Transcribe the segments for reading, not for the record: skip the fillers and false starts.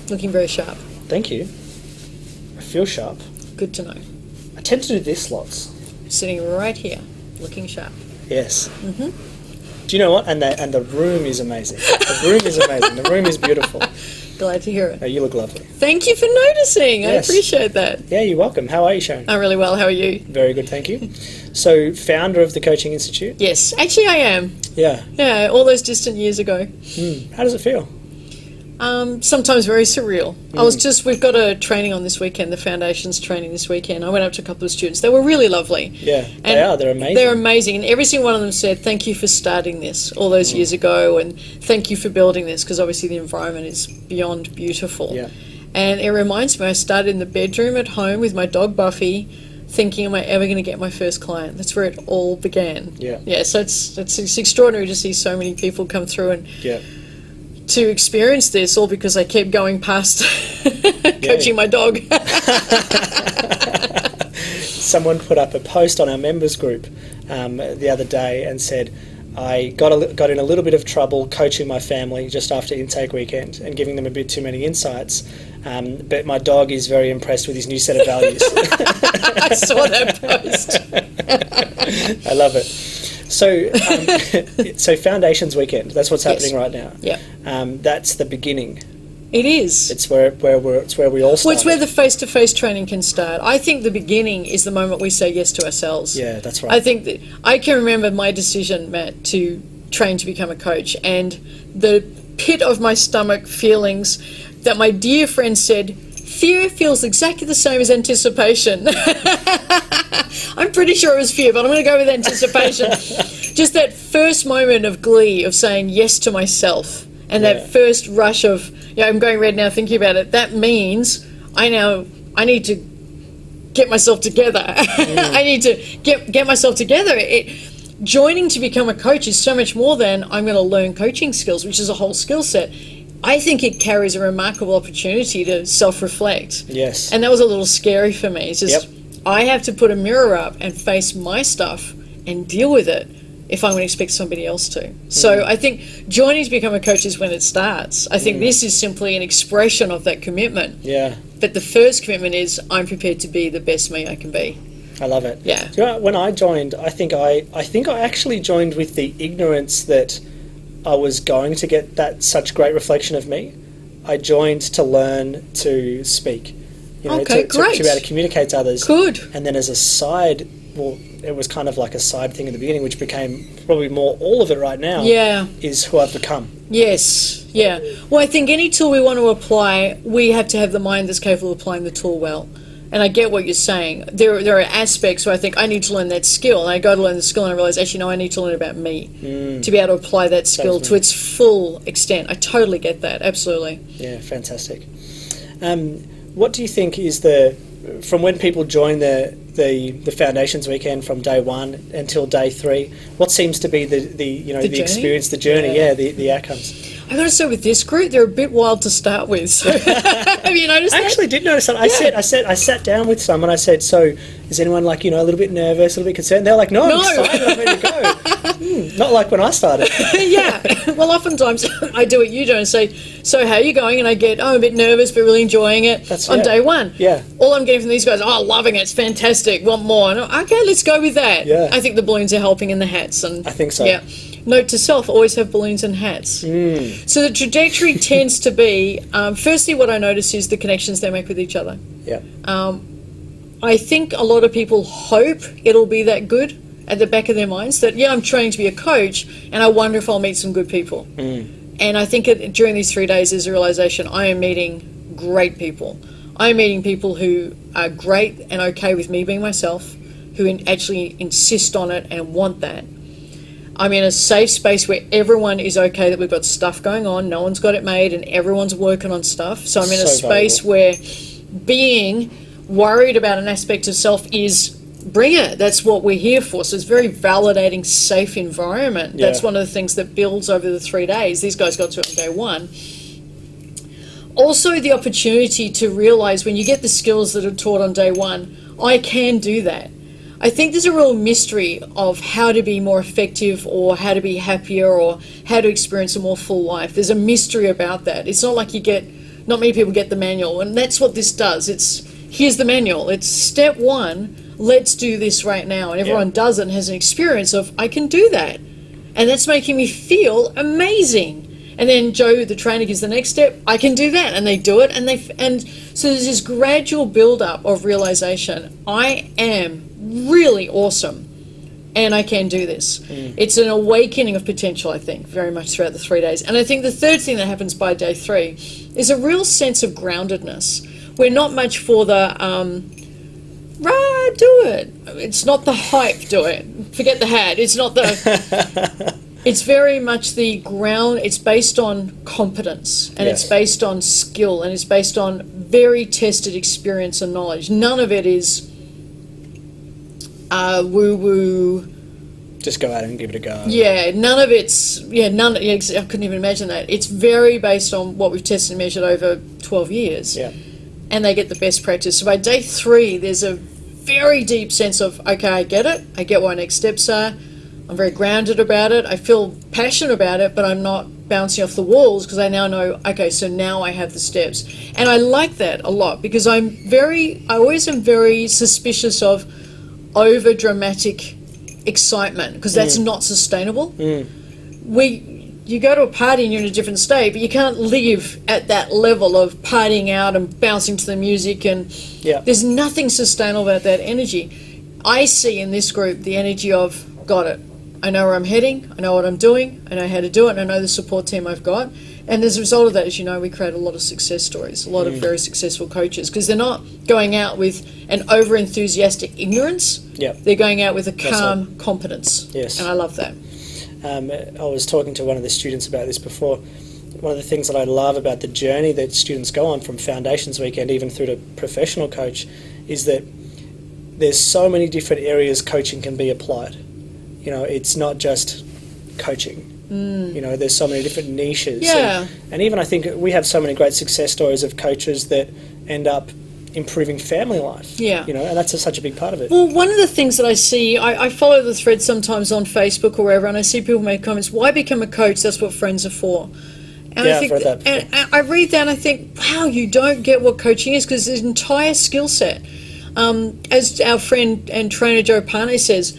Looking very sharp. Thank you. I feel sharp. Good to know. I tend to do this lots. Sitting right here, looking sharp. Yes. Mm-hmm. Do you know what? And the room is amazing. The room is amazing. The room is beautiful. Glad to hear it. Oh, you look lovely. Thank you for noticing. Yes. I appreciate that. Yeah, you're welcome. How are you, Sharon? I'm really well. How are you? Very good, thank you. So, founder of the Coaching Institute? Yes, actually I am. Yeah. Yeah, all those distant years ago. How does it feel? Sometimes very surreal. We've got a training on this weekend, the Foundations training this weekend. I went up to a couple of students. They were really lovely. Yeah, they are. They're amazing. They're amazing. And every single one of them said, thank you for starting this all those years ago, and thank you for building this, because obviously the environment is beyond beautiful. Yeah. And it reminds me, I started in the bedroom at home with my dog Buffy, thinking, am I ever going to get my first client? That's where it all began. Yeah. Yeah, so it's extraordinary to see so many people come through and Yeah. to experience this, all because I kept going past coaching my dog. Someone put up a post on our members group the other day and said, I got in a little bit of trouble coaching my family just after intake weekend and giving them a bit too many insights, but my dog is very impressed with his new set of values. I saw that post. I love it. So, so Foundations Weekend, that's what's happening right now. Yeah. That's the beginning. It is. It's where we all start. Well, it's where the face-to-face training can start. I think the beginning is the moment we say yes to ourselves. Yeah, that's right. I think that I can remember my decision, Matt, to train to become a coach, and the pit of my stomach feelings that my dear friend said, fear feels exactly the same as anticipation. I'm pretty sure it was fear, but I'm going to go with anticipation. Just that first moment of glee of saying yes to myself, and that first rush of, I'm going red now thinking about it. That means I need to get myself together. I need to get myself together. Joining to become a coach is so much more than I'm going to learn coaching skills, which is a whole skill set. I think it carries a remarkable opportunity to self-reflect. Yes. And that was a little scary for me. It's just, I have to put a mirror up and face my stuff and deal with it if I'm going to expect somebody else to. So I think joining to become a coach is when it starts. I think this is simply an expression of that commitment. Yeah. But the first commitment is I'm prepared to be the best me I can be. I love it. Yeah. Do you know, when I joined, I think I actually joined with the ignorance that I was going to get that such great reflection of me. I joined to learn to speak. Great. To be able to communicate to others. Good. And then as a side, it was kind of like a side thing in the beginning, which became probably more all of it right now. Yeah. Is who I've become. Yes. Yeah. Well, I think any tool we want to apply, we have to have the mind that's capable of applying the tool well. And I get what you're saying. There are aspects where I think I need to learn that skill, and I go to learn the skill and I realise, actually, no, I need to learn about me to be able to apply that skill to its full extent. I totally get that. Absolutely. Yeah, fantastic. What do you think is from when people join the Foundations Weekend from day one until day 3, what seems to be the experience, the journey, the outcomes? I got to say, with this group, they're a bit wild to start with. So, have you noticed that? I actually did notice that. I sat down with someone. I said, "So, is anyone a little bit nervous, a little bit concerned?" They're like, "No, I'm excited. I'm ready to go." Not like when I started. Yeah. Well, oftentimes I do what you do and say, "So, how are you going?" And I get, "Oh, I'm a bit nervous, but really enjoying it." On day one. Yeah. All I'm getting from these guys, "Oh, loving it. It's fantastic. Want more?" And I'm, okay, let's go with that. Yeah. I think the balloons are helping, and the hats, and I think so. Yeah. Note to self: always have balloons and hats. So the trajectory tends to be, firstly, what I notice is the connections they make with each other. Yeah. I think a lot of people hope it'll be that good at the back of their minds, that, I'm training to be a coach, and I wonder if I'll meet some good people. And I think during these 3 days there's a realization I am meeting great people. I'm meeting people who are great and okay with me being myself, who actually insist on it and want that. I'm in a safe space where everyone is okay that we've got stuff going on, no one's got it made, and everyone's working on stuff. So I'm in a space where being worried about an aspect of self is bring it. That's what we're here for. So it's a very validating, safe environment. Yeah. That's one of the things that builds over the 3 days. These guys got to it on day 1. Also, the opportunity to realize when you get the skills that are taught on day 1, I can do that. I think there's a real mystery of how to be more effective or how to be happier or how to experience a more full life. There's a mystery about that. It's not like you get not many people get the manual, and that's what this does. Here's the manual. It's step one. Let's do this right now, and everyone does it and has an experience of I can do that, and that's making me feel amazing. And then Joe, the trainer, gives the next step. I can do that, and they do it, and so there's this gradual build-up of realization. I am really awesome, and I can do this. It's an awakening of potential, I think, very much throughout the 3 days. And I think the third thing that happens by day 3 is a real sense of groundedness. We're not much for the rah, do it. It's not the hype, do it. Forget the hat. It's not the. It's very much the ground. It's based on competence, and it's based on skill, and it's based on very tested experience and knowledge. None of it is woo-woo. Just go out and give it a go. Yeah, none of it's, I couldn't even imagine that. It's very based on what we've tested and measured over 12 years. Yeah. And they get the best practice. So by day 3, there's a very deep sense of, okay, I get it. I get what our next steps are. I'm very grounded about it. I feel passionate about it, but I'm not bouncing off the walls because I now know, okay, so now I have the steps. And I like that a lot because I always am very suspicious of over dramatic excitement because that's not sustainable. You go to a party and you're in a different state, but you can't live at that level of partying out and bouncing to the music, and there's nothing sustainable about that energy. I see in this group the energy of, got it, I know where I'm heading, I know what I'm doing, I know how to do it, and I know the support team I've got. And as a result of that, as you know, we create a lot of success stories, a lot of very successful coaches, because they're not going out with an over-enthusiastic ignorance. They're going out with a calm competence. Yes. And I love that. I was talking to one of the students about this before. One of the things that I love about the journey that students go on from Foundations Weekend even through to professional coach is that there's so many different areas coaching can be applied. You know, it's not just coaching. You know, there's so many different niches. And even I think we have so many great success stories of coaches that end up improving family life. You know, and that's such a big part of it. Well, one of the things that I see, I follow the thread sometimes on Facebook or wherever, and I see people make comments, why become a coach? That's what friends are for. And I think, I've read that before. And I read that and I think, wow, you don't get what coaching is, because there's an entire skill set. As our friend and trainer Joe Pane says,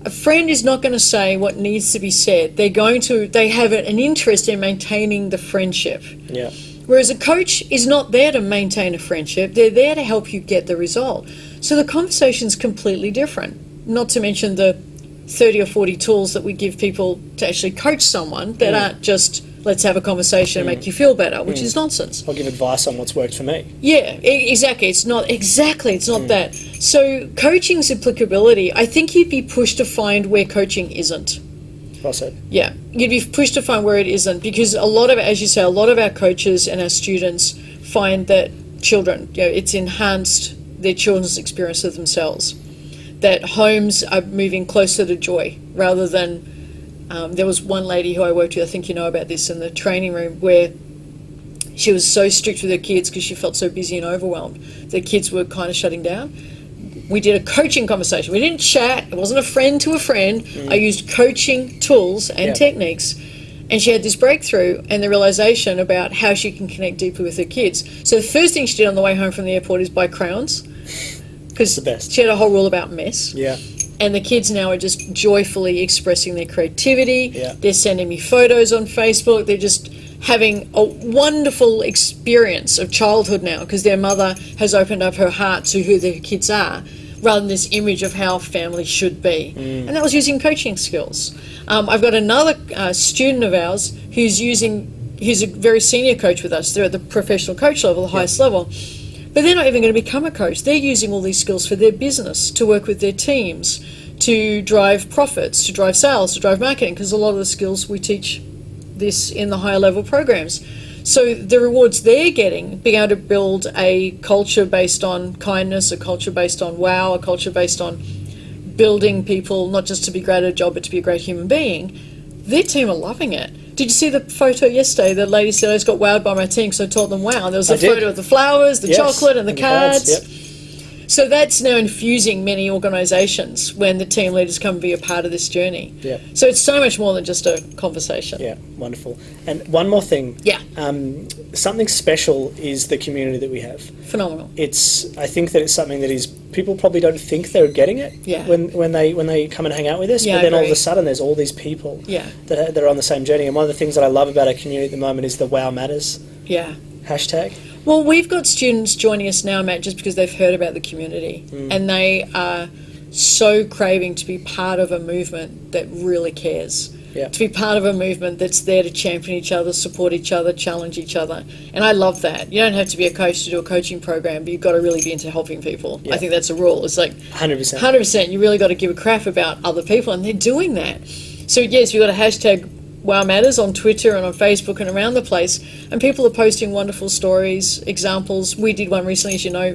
a friend is not going to say what needs to be said. They have an interest in maintaining the friendship. Whereas a coach is not there to maintain a friendship. They're there to help you get the result. So the conversation's completely different. Not to mention the 30 or 40 tools that we give people to actually coach someone that aren't just, let's have a conversation and make you feel better, which is nonsense. I'll give advice on what's worked for me. Exactly. It's not that. So coaching's applicability, I think you'd be pushed to find where coaching isn't. Well said. You'd be pushed to find where it isn't, because a lot of, as you say, a lot of our coaches and our students find that children, it's enhanced their children's experience of themselves. That homes are moving closer to joy rather than. There was one lady who I worked with, I think you know about this, in the training room, where she was so strict with her kids because she felt so busy and overwhelmed. The kids were kind of shutting down. We did a coaching conversation. We didn't chat. It wasn't a friend to a friend. I used coaching tools and techniques. And she had this breakthrough and the realization about how she can connect deeply with her kids. So the first thing she did on the way home from the airport is buy crayons. Because she had a whole rule about mess. And the kids now are just joyfully expressing their creativity. They're sending me photos on Facebook. They're just having a wonderful experience of childhood now, because their mother has opened up her heart to who their kids are, rather than this image of how family should be. And that was using coaching skills. I've got another student of ours who's a very senior coach with us. They're at the professional coach level, the highest level. But they're not even going to become a coach. They're using all these skills for their business, to work with their teams, to drive profits, to drive sales, to drive marketing, because a lot of the skills we teach this in the higher level programs. So the rewards they're getting, being able to build a culture based on kindness, a culture based on wow, a culture based on building people, not just to be great at a job, but to be a great human being, their team are loving it. Did you see the photo yesterday? The lady said, I just got wowed by my team because I told them wow. And there was a photo of the flowers, the chocolate, and the cards. So that's now infusing many organisations when the team leaders come and be a part of this journey. Yeah. So it's so much more than just a conversation. Yeah, wonderful. And one more thing. Yeah. Something special is the community that we have. Phenomenal. I think that it's something that is, people probably don't think they're getting it Yeah. when they come and hang out with us, Yeah, but I then all of agree. a sudden there's all these people Yeah. that are on the same journey. And one of the things that I love about our community at the moment is the Wow Matters Yeah. hashtag. Well, we've got students joining us now, Matt, just because they've heard about the community and they are so craving to be part of a movement that really cares. Yeah. To be part of a movement that's there to champion each other, support each other, challenge each other. And I love that. You don't have to be a coach to do a coaching program, but you've got to really be into helping people. Yeah. I think that's a rule. It's like 100%. 100%. You really got to give a crap about other people, and they're doing that. So, yes, we've got a hashtag Wow Matters on Twitter and on Facebook and around the place, and people are posting wonderful stories, examples. We did one recently, as you know,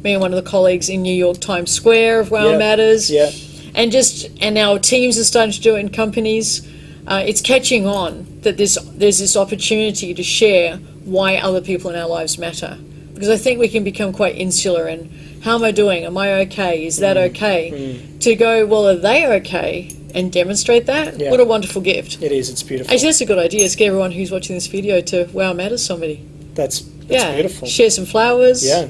me and one of the colleagues in New York Times Square of Wow Yeah. Matters. Yeah. And our teams are starting to do it in companies. It's catching on that there's this opportunity to share why other people in our lives matter. Because I think we can become quite insular and how am I doing? Am I okay? Is that okay? To go, well, are they okay? And demonstrate that? Yeah. What a wonderful gift. It is, it's beautiful. Actually, that's a good idea. Let's get everyone who's watching this video to Wow Matters somebody. That's Yeah. beautiful. Share some flowers. Yeah.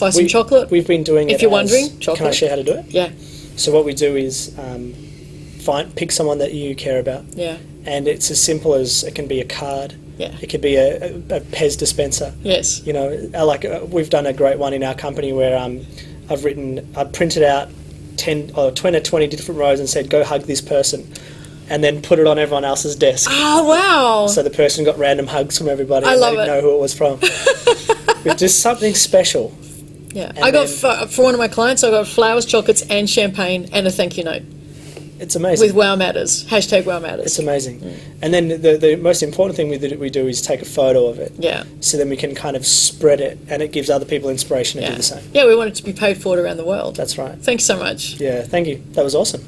Buy some chocolate. We've been doing it. If you're as- wondering, Can I chocolate. share how to do it? Yeah, So what we do is pick someone that you care about, yeah, and it's as simple as it can be a card. yeah. It could be a Pez dispenser. Yes. You know, we've done a great one in our company where I printed out 10 or 20 different rows and said, go hug this person, and then put it on everyone else's desk. Oh, wow. So the person got random hugs from everybody I and love they didn't it. know who it was from. It's just something special. Yeah, And I got then- for one of my clients, I got flowers, chocolates, and champagne, and a thank you note It's amazing. with Wow Matters, hashtag Wow Matters. It's amazing. And then the most important thing we do is take a photo of it. Yeah, So then we can kind of spread it, and it gives other people inspiration to yeah, do the same. yeah. We want it to be paid forward around the world. That's right. Thanks so much. Yeah, thank you. That was awesome.